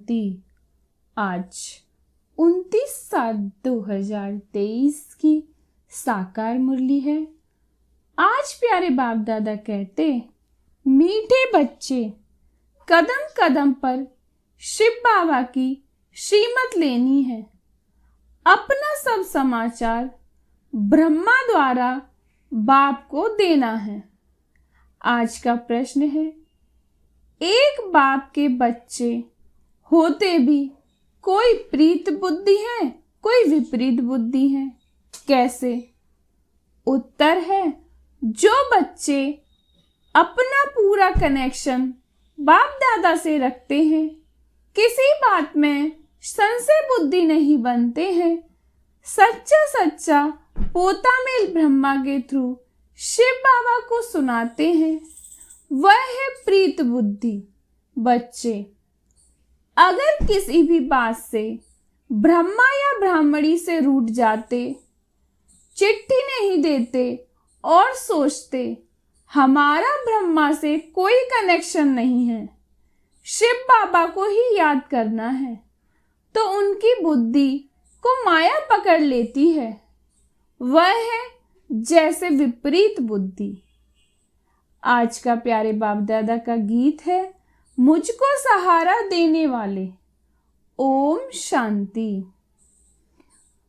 शांति। आज 29/7/2023 की साकार मुरली है। आज प्यारे बाप दादा कहते, मीठे बच्चे, कदम कदम पर शिव बाबा की श्रीमत लेनी है। अपना सब समाचार ब्रह्मा द्वारा बाप को देना है। आज का प्रश्न है, एक बाप के बच्चे होते भी कोई प्रीत बुद्धि है, कोई विपरीत बुद्धि है, कैसे? उत्तर है, जो बच्चे अपना पूरा कनेक्शन बाप दादा से रखते हैं, किसी बात में संशय बुद्धि नहीं बनते हैं, सच्चा सच्चा पोता मेल ब्रह्मा के थ्रू शिव बाबा को सुनाते हैं, वह है प्रीत बुद्धि बच्चे। अगर किसी भी बात से ब्रह्मा या ब्राह्मणी से रूठ जाते, चिट्ठी नहीं देते और सोचते हमारा ब्रह्मा से कोई कनेक्शन नहीं है, शिव बाबा को ही याद करना है, तो उनकी बुद्धि को माया पकड़ लेती है। वह है जैसे विपरीत बुद्धि। आज का प्यारे बाप दादा का गीत है, मुझको सहारा देने वाले। ओम शांति।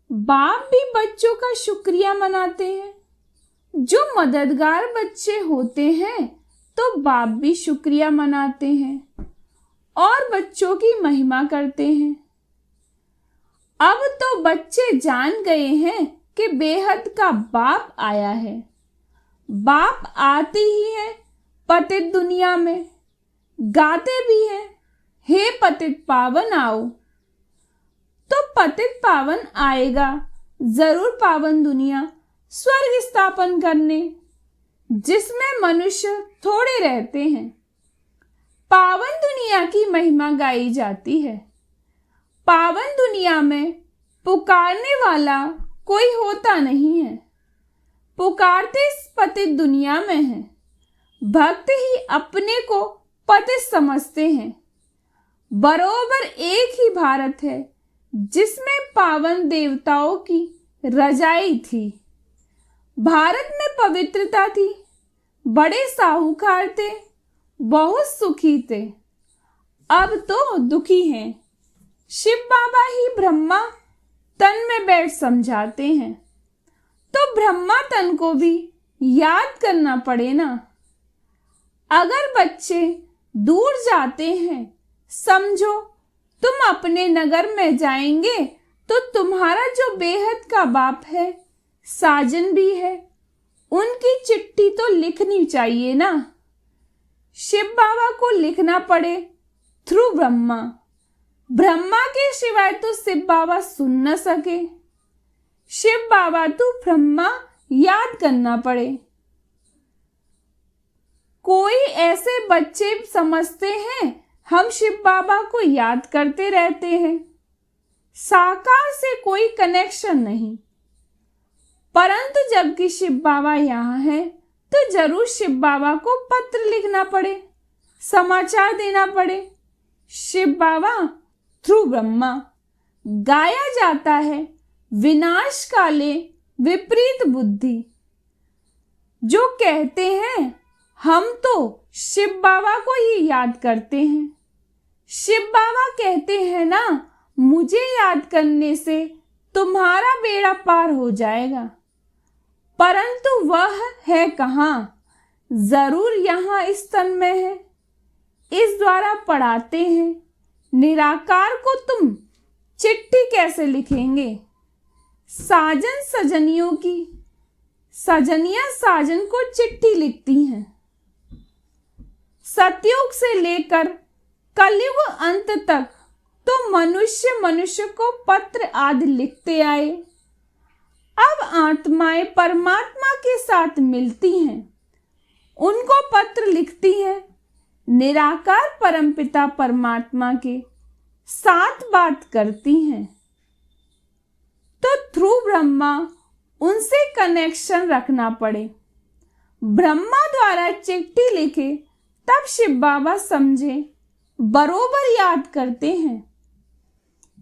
बाप भी बच्चों का शुक्रिया मनाते हैं। जो मददगार बच्चे होते हैं तो बाप भी शुक्रिया मनाते हैं और बच्चों की महिमा करते हैं। अब तो बच्चे जान गए हैं कि बेहद का बाप आया है। बाप आते ही है पतित दुनिया में, गाते भी हैं, हे पतित पावन आओ। तो पतित पावन आएगा जरूर पावन दुनिया स्वर्ग स्थापन करने, जिसमें मनुष्य थोड़े रहते हैं। पावन दुनिया की महिमा गाई जाती है। पावन दुनिया में पुकारने वाला कोई होता नहीं है। पुकारते इस पतित दुनिया में है। भक्त ही अपने को पतित समझते हैं। बरोबर एक ही भारत है जिसमें पावन देवताओं की रजाई थी। भारत में पवित्रता थी, बड़े साहूकार थे, बहुत सुखी थे। अब तो दुखी हैं। शिव बाबा ही ब्रह्मा तन में बैठ समझाते हैं, तो ब्रह्मा तन को भी याद करना पड़े ना। अगर बच्चे दूर जाते हैं, समझो तुम अपने नगर में जाएंगे तो तुम्हारा जो बेहद का बाप है, साजन भी है, उनकी चिट्ठी तो लिखनी चाहिए ना। शिव बाबा को लिखना पड़े थ्रू ब्रह्मा। ब्रह्मा के सिवाय तो शिव बाबा सुन न सके। शिव बाबा तो ब्रह्मा याद करना पड़े। कोई ऐसे बच्चे समझते हैं हम शिव बाबा को याद करते रहते हैं, साकार से कोई कनेक्शन नहीं। परंतु जबकि शिव बाबा यहाँ है तो जरूर शिव बाबा को पत्र लिखना पड़े, समाचार देना पड़े। शिव बाबा थ्रू ब्रह्मा गाया जाता है, विनाश काले विपरीत बुद्धि। जो कहते हैं हम तो शिव बाबा को ही याद करते हैं। शिव बाबा कहते हैं ना, मुझे याद करने से तुम्हारा बेड़ा पार हो जाएगा। परंतु वह है कहाँ? जरूर यहाँ इस तन में है। इस द्वारा पढ़ाते हैं, निराकार को तुम चिट्ठी कैसे लिखेंगे? साजन सजनियों की, सजनियां साजन को चिट्ठी लिखती हैं। सतयुग से लेकर कलयुग अंत तक तो मनुष्य मनुष्य को पत्र आदि लिखते आए। अब आत्माएं परमात्मा के साथ मिलती हैं, उनको पत्र लिखती हैं। निराकार परमपिता परमात्मा के साथ बात करती हैं, तो थ्रू ब्रह्मा उनसे कनेक्शन रखना पड़े। ब्रह्मा द्वारा चिट्ठी लिखे तब शिव बाबा समझे बरोबर याद करते हैं।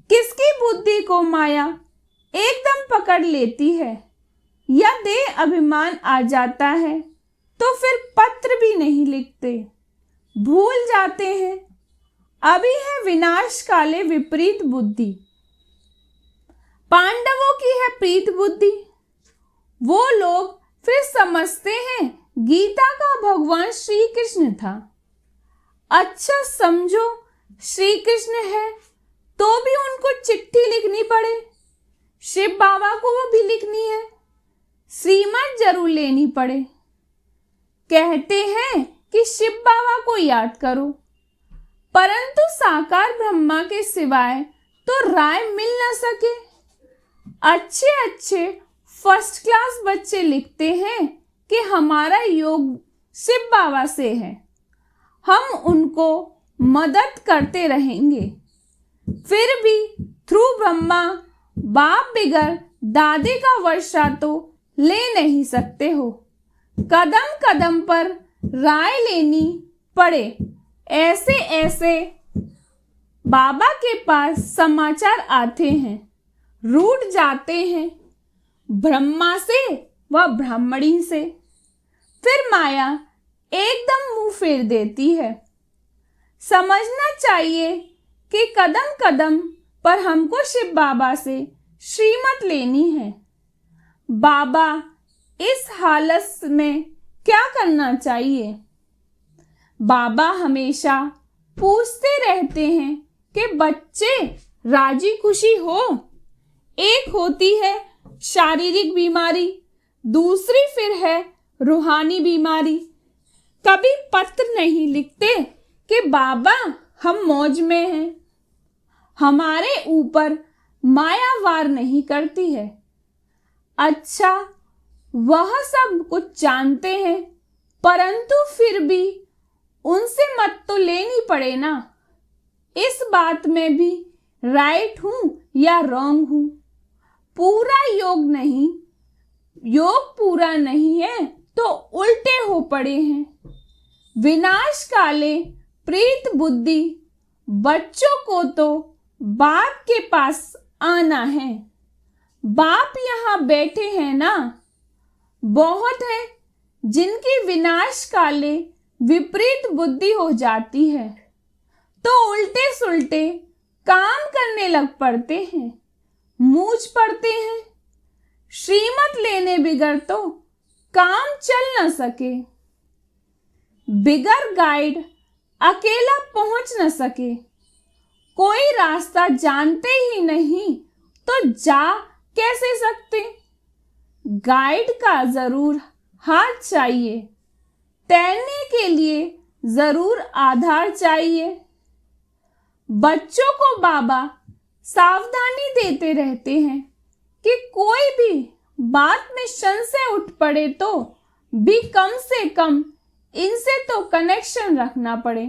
किसकी बुद्धि को माया एकदम पकड़ लेती है या देह अभिमान आ जाता है तो फिर पत्र भी नहीं लिखते, भूल जाते हैं। अभी है विनाश काले विपरीत बुद्धि। पांडवों की है प्रीत बुद्धि। वो लोग फिर समझते हैं गीता का भगवान श्री कृष्ण था। अच्छा समझो श्री कृष्ण है तो भी उनको चिट्ठी लिखनी पड़े, शिव बाबा को वो भी लिखनी है, श्रीमत जरूर लेनी पड़े। कहते हैं कि शिव बाबा को याद करो, परंतु साकार ब्रह्मा के सिवाय तो राय मिल न सके। अच्छे अच्छे फर्स्ट क्लास बच्चे लिखते हैं कि हमारा योग शिव बाबा से है, हम उनको मदद करते रहेंगे। फिर भी थ्रू ब्रह्मा बाप बिगर दादी का वर्षा तो ले नहीं सकते हो। कदम कदम पर राय लेनी पड़े। ऐसे ऐसे बाबा के पास समाचार आते हैं, रूठ जाते हैं ब्रह्मा से व ब्राह्मणी से। फिर माया एकदम मुंह फेर देती है। समझना चाहिए कि कदम कदम पर हमको शिव बाबा से श्रीमत लेनी है। बाबा इस हालत में क्या करना चाहिए? बाबा हमेशा पूछते रहते हैं कि बच्चे राजी खुशी हो। एक होती है शारीरिक बीमारी, दूसरी फिर है रूहानी बीमारी। कभी पत्र नहीं लिखते कि बाबा हम मौज में हैं। हमारे ऊपर माया वार नहीं करती है। अच्छा वह सब कुछ जानते हैं, परंतु फिर भी उनसे मत तो लेनी पड़े ना। इस बात में भी राइट हूं या रॉन्ग हूं? पूरा योग नहीं, योग पूरा नहीं है तो उल्टे हो पड़े हैं। विनाश काले प्रीत बुद्धि। बच्चों को तो बाप के पास आना है। बाप यहाँ बैठे हैं ना। बहुत है जिनकी विनाश काले विपरीत बुद्धि हो जाती है तो उल्टे सुल्टे काम करने लग पड़ते हैं, मूझ पड़ते हैं। श्रीमत लेने बिगर तो काम चल न सके। बिगर गाइड अकेला पहुंच न सके। कोई रास्ता जानते ही नहीं तो जा कैसे सकते? गाइड का जरूर हाथ चाहिए। तैरने के लिए जरूर आधार चाहिए। बच्चों को बाबा सावधानी देते रहते हैं कि कोई भी बात में संशय उठ पड़े तो भी कम से कम इनसे तो कनेक्शन रखना पड़े।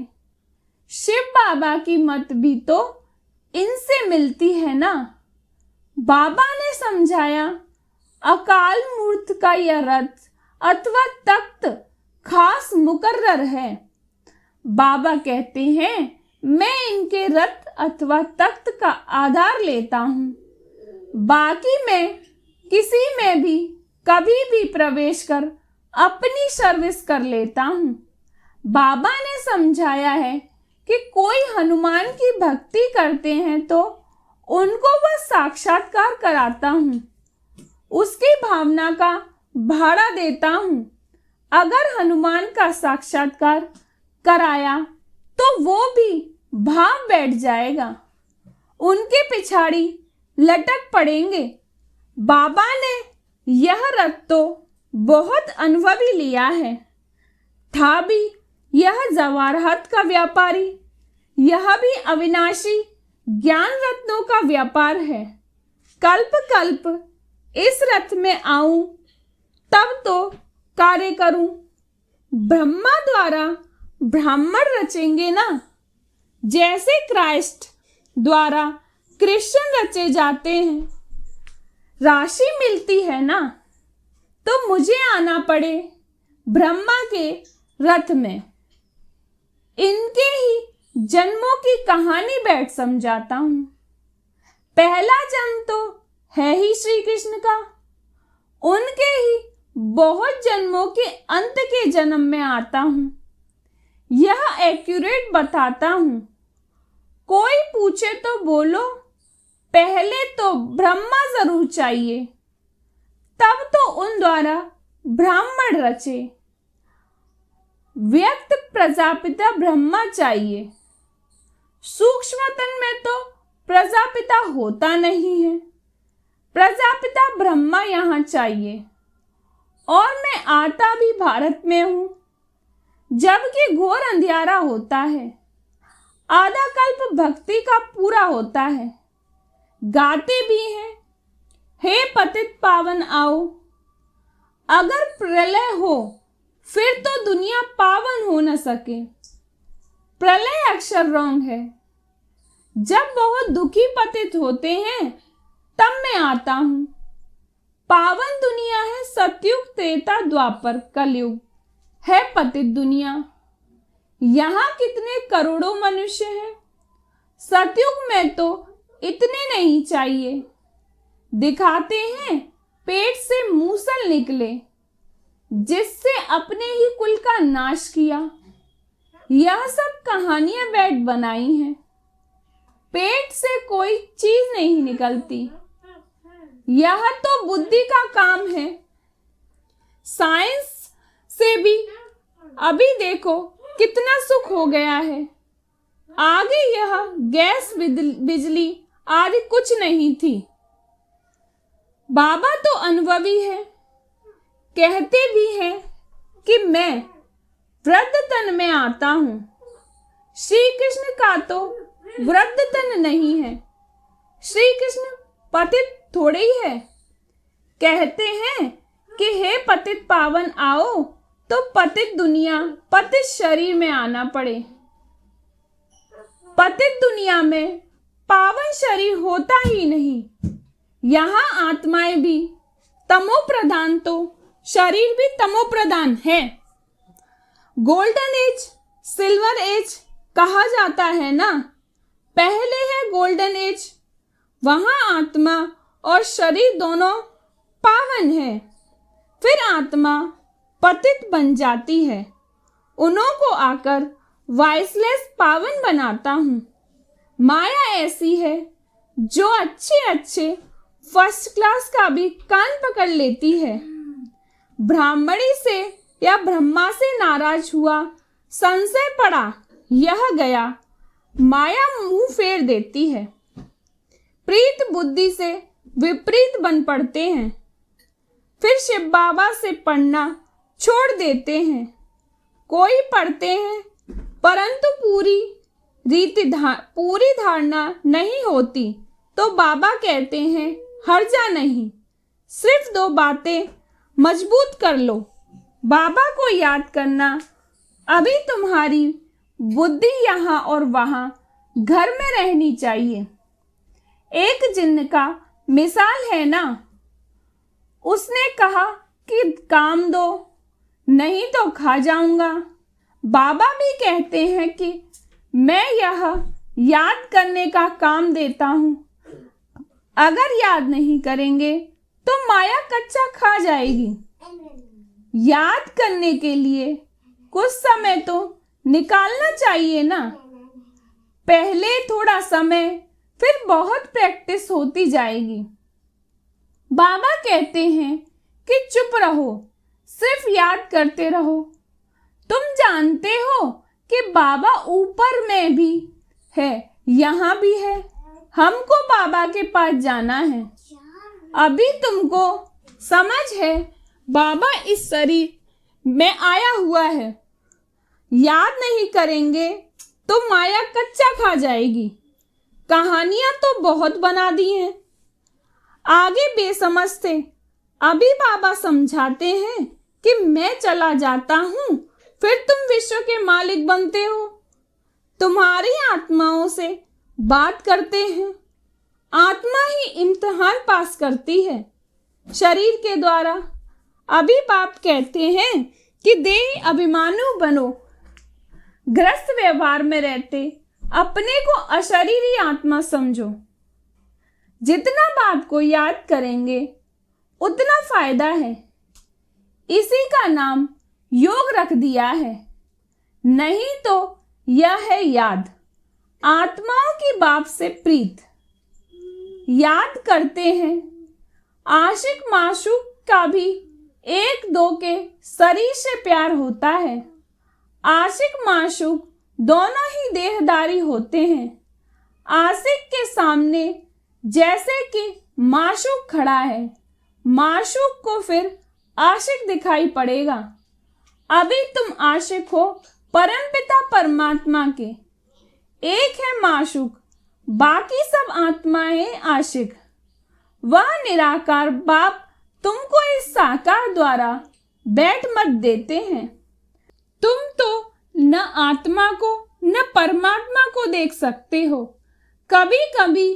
शिव बाबा की मत भी तो इनसे मिलती है ना। बाबा ने समझाया अकाल मूर्त का यह रथ अथवा तख्त खास मुकर्रर है। बाबा कहते हैं मैं इनके रथ अथवा तख्त का आधार लेता हूँ। बाकी मैं किसी में भी कभी भी प्रवेश कर अपनी सर्विस कर लेता हूँ। बाबा ने समझाया है कि कोई हनुमान की भक्ति करते हैं तो उनको वह साक्षात्कार कराता हूँ, उसकी भावना का भाड़ा देता हूँ। अगर हनुमान का साक्षात्कार कराया तो वो भी भाव बैठ जाएगा, उनके पिछाड़ी लटक पड़ेंगे। बाबा ने यह रथ तो बहुत अनुभवी लिया है। था भी यह जवाहरात का व्यापारी, यह भी अविनाशी ज्ञान रत्नों का व्यापार है। कल्प कल्प इस रथ में आऊं तब तो कार्य करूं। ब्रह्मा द्वारा ब्राह्मण रचेंगे ना, जैसे क्राइस्ट द्वारा कृष्ण रचे जाते हैं। राशि मिलती है ना तो मुझे आना पड़े ब्रह्मा के रथ में। इनके ही जन्मों की कहानी बैठ समझाता हूं। पहला जन्म तो है ही श्री कृष्ण का, उनके ही बहुत जन्मों के अंत के जन्म में आता हूं। यह एक्यूरेट बताता हूं। कोई पूछे तो बोलो, पहले तो ब्रह्मा जरूर चाहिए, तब तो उन द्वारा ब्राह्मण रचे। व्यक्त प्रजापिता ब्रह्मा चाहिए, सूक्ष्मतन में तो प्रजापिता होता नहीं है। प्रजापिता ब्रह्मा यहां चाहिए। और मैं आता भी भारत में हूं, जबकि घोर अंधियारा होता है। आधा कल्प भक्ति का पूरा होता है। गाते भी हैं, हे पतित पावन आओ। अगर प्रलय हो फिर तो दुनिया पावन हो न सके। प्रलय अक्षर रॉन्ग है। जब बहुत दुखी पतित होते हैं तब मैं आता हूं। पावन दुनिया है सतयुग त्रेता द्वापर कलयुग है पतित दुनिया। यहां कितने करोड़ों मनुष्य हैं। सतयुग में तो इतने नहीं चाहिए। दिखाते हैं पेट से मूसल निकले, जिससे अपने ही कुल का नाश किया। यह सब कहानियां बैठ बनाई हैं। पेट से कोई चीज नहीं निकलती। यह तो बुद्धि का काम है। साइंस से भी अभी देखो कितना सुख हो गया है। आगे यह गैस बिजली आदि कुछ नहीं थी। बाबा तो अनुभवी है। कहते भी हैं कि मैं वृद्ध तन में आता हूं। श्री कृष्ण का तो वृद्ध तन नहीं है। श्री कृष्ण पतित थोड़े ही है। कहते हैं कि हे पतित पावन आओ, तो पतित दुनिया पतित शरीर में आना पड़े। पतित दुनिया में पावन शरीर होता ही नहीं। यहाँ आत्माएं भी तमो प्रधान, तो शरीर भी तमो प्रधान है। गोल्डन एज, सिल्वर एज कहा जाता है ना। पहले है गोल्डन एज, वहां आत्मा और शरीर दोनों पावन है। फिर आत्मा पतित बन जाती है। उन्हों को आकर वाइसलेस पावन बनाता हूं। माया ऐसी है जो अच्छे अच्छे फर्स्ट क्लास का भी कान पकड़ लेती है। ब्राह्मणी से या ब्रह्मा से नाराज हुआ, संशय पड़ा, यह गया, माया मुंह फेर देती है। प्रीत बुद्धि से विपरीत बन पड़ते हैं। फिर शिव बाबा से पढ़ना छोड़ देते हैं। कोई पढ़ते हैं परंतु पूरी धारणा नहीं होती, तो बाबा कहते हैं हर्जा नहीं, सिर्फ 2 बातें मजबूत कर लो। बाबा को याद करना। अभी तुम्हारी बुद्धि यहाँ और वहाँ घर में रहनी चाहिए। एक जिन्न का मिसाल है ना। उसने कहा कि काम दो, नहीं तो खा जाऊंगा। बाबा भी कहते हैं कि मैं यह याद करने का काम देता हूं। अगर याद नहीं करेंगे तो माया कच्चा खा जाएगी। याद करने के लिए कुछ समय तो निकालना चाहिए ना। पहले थोड़ा समय, फिर बहुत प्रैक्टिस होती जाएगी। बाबा कहते हैं कि चुप रहो, सिर्फ याद करते रहो। तुम जानते हो कि बाबा ऊपर में भी है, यहाँ भी है। हमको बाबा के पास जाना है। अभी तुमको समझ है बाबा इस शरीर में आया हुआ है। याद नहीं करेंगे तो माया कच्चा खा जाएगी। कहानियां तो बहुत बना दी हैं। आगे बेसमझ थे। अभी बाबा समझाते हैं कि मैं चला जाता हूं, फिर तुम विश्व के मालिक बनते हो। तुम्हारी आत्माओं से बात करते हैं। आत्मा ही इम्तिहान पास करती है शरीर के द्वारा। अभी बाप कहते हैं कि देही अभिमानु बनो। ग्रस्त व्यवहार में रहते अपने को अशरीरी आत्मा समझो। जितना बाप को याद करेंगे उतना फायदा है। इसी का नाम योग रख दिया है। नहीं तो यह है याद, आत्माओं की बाप से प्रीत। याद करते हैं आशिक माशूक का भी एक दो के शरीर से प्यार होता है। आशिक माशूक दोनों ही देहदारी होते हैं। आशिक के सामने जैसे कि माशूक खड़ा है, माशूक को फिर आशिक दिखाई पड़ेगा। अभी तुम आशिक हो परमपिता परमात्मा के। एक है माशूक, बाकी सब आत्माएं आशिक। वह निराकार बाप तुमको इस साकार द्वारा बैठ मत देते हैं। तुम तो न आत्मा को न परमात्मा को देख सकते हो। कभी कभी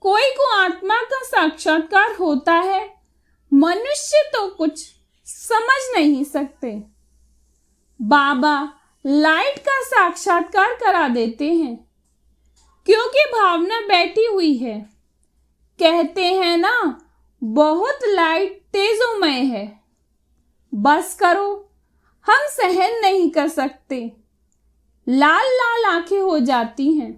कोई को आत्मा का साक्षात्कार होता है, मनुष्य तो कुछ समझ नहीं सकते। बाबा लाइट का साक्षात्कार करा देते हैं, क्योंकि भावना बैठी हुई है। कहते हैं ना, बहुत लाइट तेजोमय है। बस करो, हम सहन नहीं कर सकते। लाल लाल आंखें हो जाती हैं।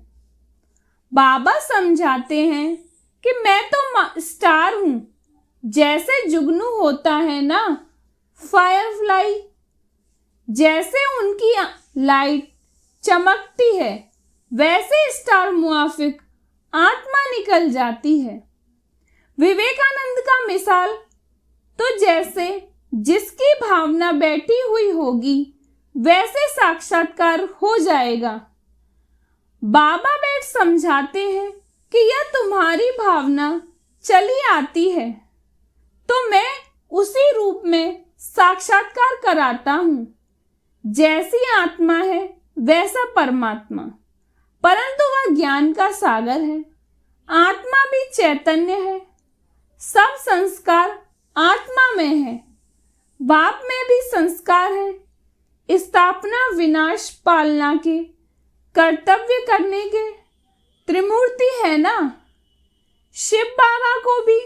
बाबा समझाते हैं कि मैं तो स्टार हूं। जैसे जुगनू होता है ना, फायरफ्लाई, जैसे उनकी लाइट चमकती है वैसे स्टार मुआफिक आत्मा निकल जाती है। विवेकानंद का मिसाल तो जैसे जिसकी भावना बैठी हुई होगी वैसे साक्षात्कार हो जाएगा। बाबा बैठ समझाते हैं कि यह तुम्हारी भावना चली आती है तो मैं उसी रूप में साक्षात्कार कराता हूं। जैसी आत्मा है वैसा परमात्मा, परंतु वह ज्ञान का सागर है। आत्मा भी चैतन्य है। सब संस्कार आत्मा में है। बाप में भी संस्कार है। स्थापना विनाश पालना के कर्तव्य करने के त्रिमूर्ति है ना। शिव बाबा को भी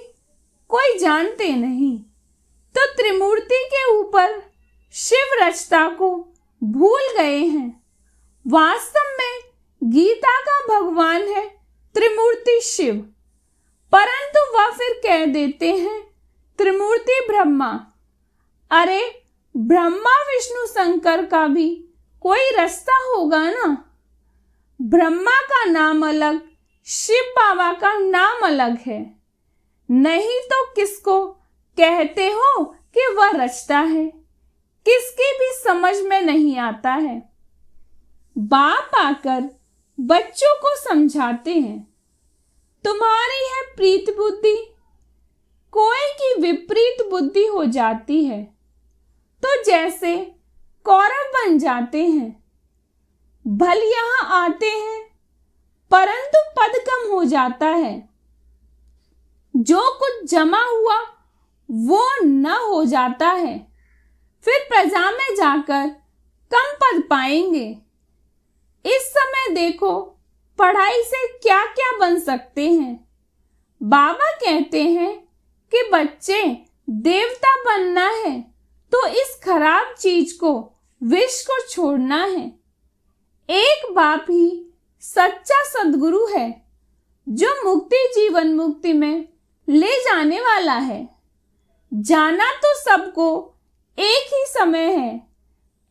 कोई जानते नहीं तो त्रिमूर्ति के ऊपर शिव रचता को भूल गए हैं। वास्तव में गीता का भगवान है त्रिमूर्ति शिव, परंतु वह फिर कह देते हैं त्रिमूर्ति ब्रह्मा। अरे ब्रह्मा विष्णु शंकर का भी कोई रास्ता होगा ना। ब्रह्मा का नाम अलग, शिव बाबा का नाम अलग है। नहीं तो किसको कहते हो कि वह रचता है, किसकी भी समझ में नहीं आता है। बाप आकर बच्चों को समझाते हैं, तुम्हारी है प्रीत बुद्धि, कोई की विपरीत बुद्धि हो जाती है तो जैसे कौरव बन जाते हैं। भल यहां आते हैं परंतु पद कम हो जाता है। जो कुछ जमा हुआ वो न हो जाता है, फिर प्रजा में जाकर कम पद पाएंगे। इस समय देखो पढ़ाई से क्या क्या बन सकते हैं। बाबा कहते हैं कि बच्चे देवता बनना है तो इस खराब चीज को, विष को छोड़ना है। एक बाप ही सच्चा सद्गुरु है जो मुक्ति जीवन मुक्ति में ले जाने वाला है। जाना तो सबको एक ही समय है,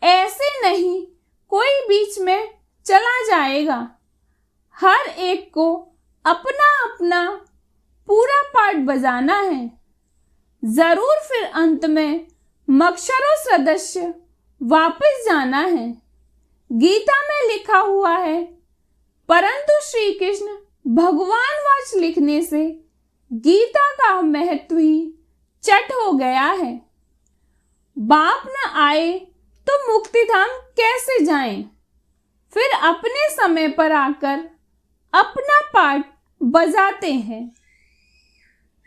ऐसे नहीं कोई बीच में चला जाएगा। हर एक को अपना अपना पूरा पार्ट बजाना है। जरूर फिर अंत में मक्षरों सदस्य वापस जाना है। गीता में लिखा हुआ है, परंतु श्री कृष्ण भगवान वाच लिखने से गीता का महत्व ही चट हो गया है। बाप न आए तो मुक्तिधाम कैसे जाएं? फिर अपने समय पर आकर अपना पार्ट बजाते हैं।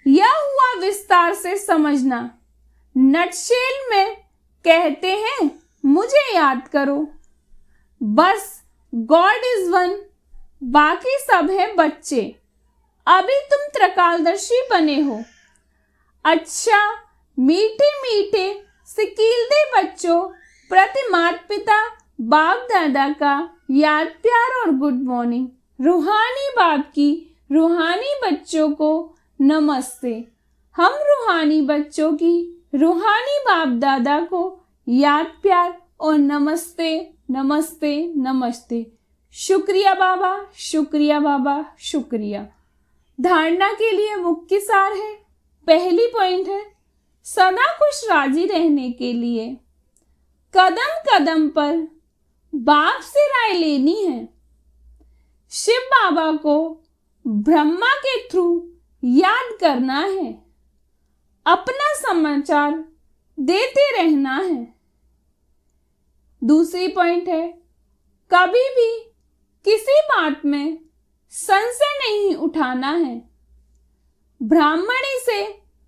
यह हुआ विस्तार से समझना। नटशेल में कहते हैं मुझे याद करो। बस गॉड इज वन, बाकी सब हैं बच्चे, अभी तुम त्रिकालदर्शी बने हो। अच्छा, मीठे मीठे सिकीलदे बच्चों प्रति माता पिता बाप दादा का याद प्यार और गुड मॉर्निंग। रूहानी बाप की रूहानी बच्चों को नमस्ते। हम रूहानी बच्चों की रूहानी बाप दादा को याद प्यार और नमस्ते नमस्ते नमस्ते। शुक्रिया बाबा, शुक्रिया बाबा, शुक्रिया। धारणा के लिए मुख्य सार है। पहली पॉइंट है सदा खुश राजी रहने के लिए कदम कदम पर बाप से राय लेनी है। शिव बाबा को ब्रह्मा के थ्रू याद करना है। अपना समाचार देते रहना है। दूसरी पॉइंट है कभी भी किसी बात में संशय नहीं उठाना है। ब्राह्मणी से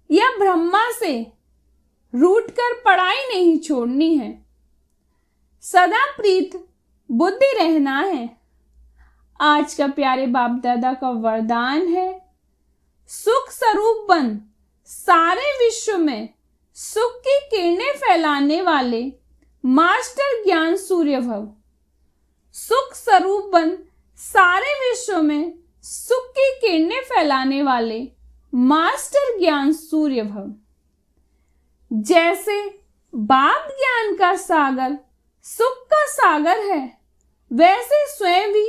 या ब्रह्मा से रूठ कर पढ़ाई नहीं छोड़नी है। सदा प्रीत बुद्धि रहना है। आज का प्यारे बाप दादा का वरदान है सुख स्वरूप बन सारे विश्व में सुख की किरणें फैलाने वाले मास्टर ज्ञान सूर्य भव। सुख स्वरूप बन सारे विश्व में सुख की किरणें फैलाने वाले मास्टर ज्ञान सूर्य भव। जैसे बाप ज्ञान का सागर सुख का सागर है, वैसे स्वयं भी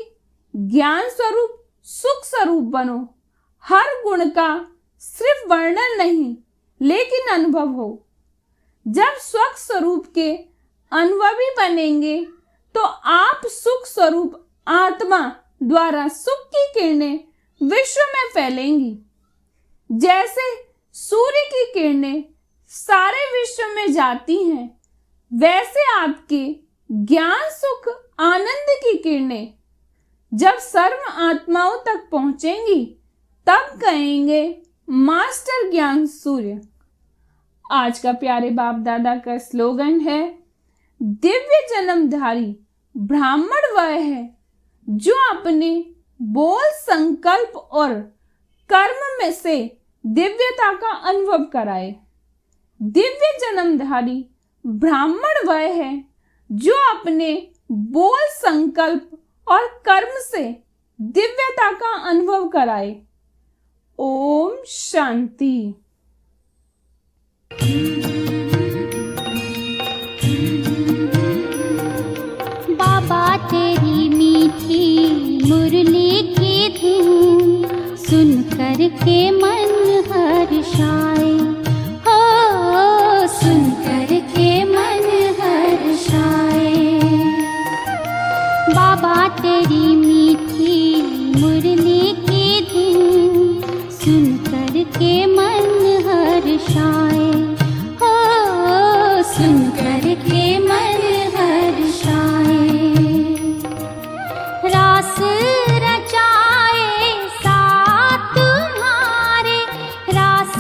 ज्ञान स्वरूप सुख स्वरूप बनो। हर गुण का सिर्फ वर्णन नहीं लेकिन अनुभव हो। जब सुख स्वरूप के अनुभवी बनेंगे तो आप सुख स्वरूप आत्मा द्वारा सुख की किरणें विश्व में फैलेंगी। जैसे सूर्य की किरणें सारे विश्व में जाती हैं, वैसे आपके ज्ञान सुख आनंद की किरणें जब सर्व आत्माओं तक पहुंचेंगी तब कहेंगे मास्टर ज्ञान सूर्य। आज का प्यारे बाप दादा का स्लोगन है दिव्य जन्मधारी ब्राह्मण वह है जो अपने बोल संकल्प और कर्म में से दिव्यता का अनुभव कराए। दिव्य जन्मधारी ब्राह्मण वह है जो अपने बोल संकल्प और कर्म से दिव्यता का अनुभव कराए। ओम शांति। बाबा तेरी मीठी मुरली की धुन सुन कर के मन हर्षाए। हो सुन कर के मन हर्षाए। बाबा तेरी मीठी मुरली की धुन सुन कर के मन हर्षाए। हो सुन कर के मन हर्षाए। रास रचाए साथ तुम्हारे, रास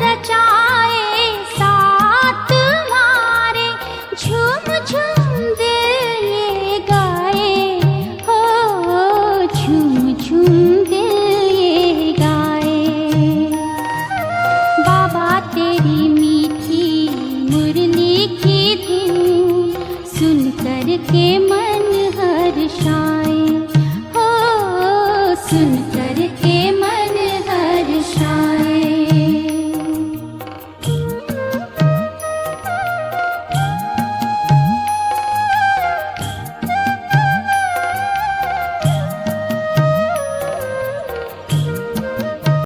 रचाए साथ तुम्हारे, झूम झूम